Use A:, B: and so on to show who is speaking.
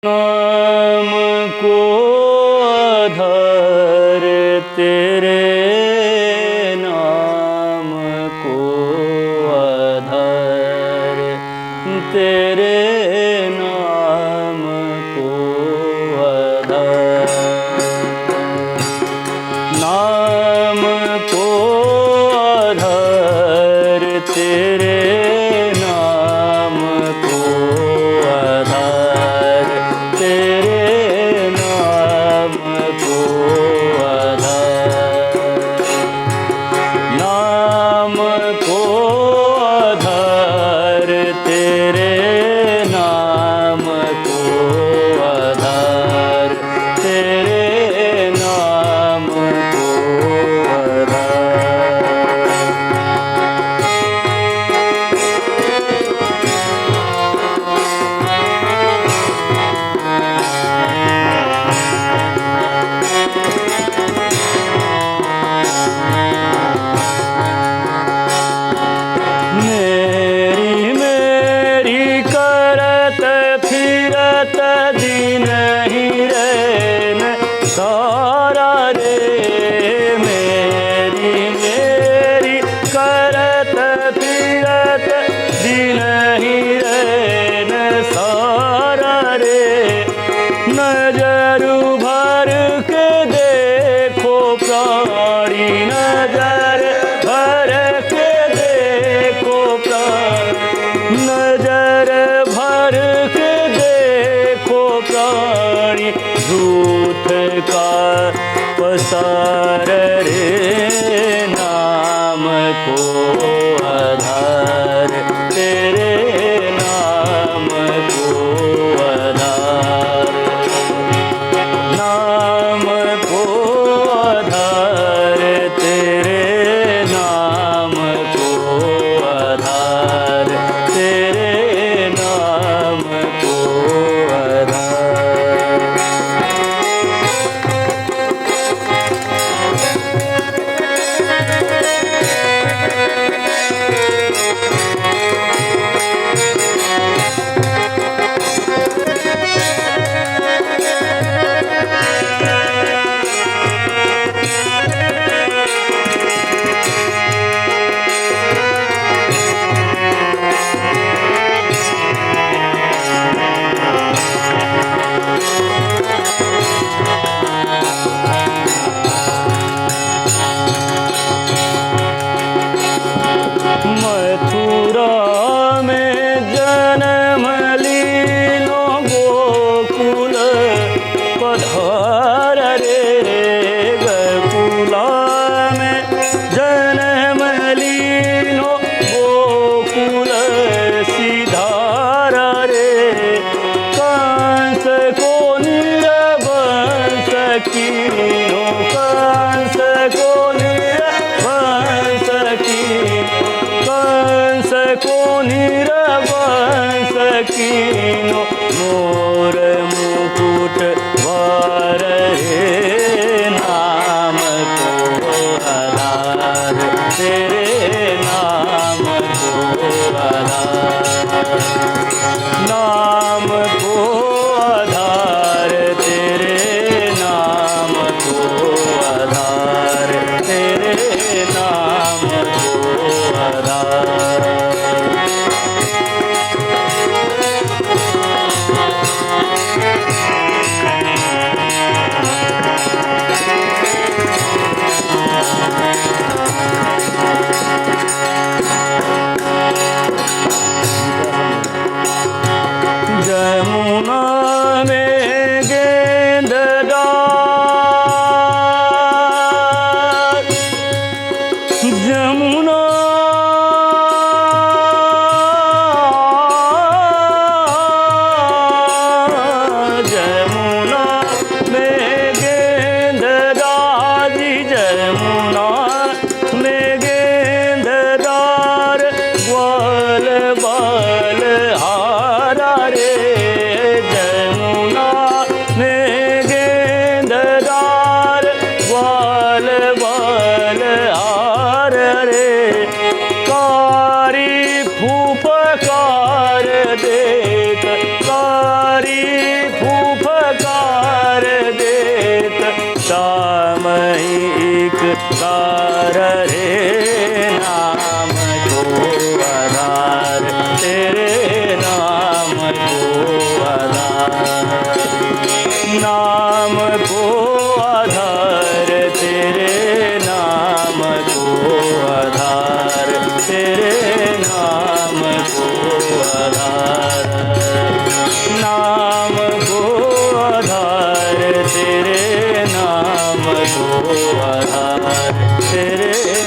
A: नाम को आधार तेरे नाम को आधार तेरे नाम को आधार नाम को आधार तेरे नाम को आधार तेरे नाम को आधार नाम को आधार तेरे नाम को आधार तेरे नाम को आधार मेरी मेरी करत फिरत दिन ही रैन सारा रे मेरी मेरी करत फिरत दिन ही रैन सारा रे नजर भर के देखो प्राणी नजर भर के देखो नजर भर के देखो प्राणी झूठ का पसार रे नाम को आधार तेरे नाम को आधार नाम को आधार तेरे नाम को आधार तेरे नाम को आधार मथुरा में जन्म लीनो गोकुल पधार रे गोकुला में जन्म लीनो गोकुल सिधार रे कंस को निरवंश कीनो कंस को निरवंश कीनो कंस को निरवंश कीनो मोर मुकुट वार हे नाम को आधार तेरे नाम को आधार नाम को आधार तेरे नाम को आधार तेरे नाम को आधार जमुना में गेंद डाल जमुना जमुना में गेंद डाल जमुना में गेंद डार ग्वाल बाल हारा रे आधार तेरे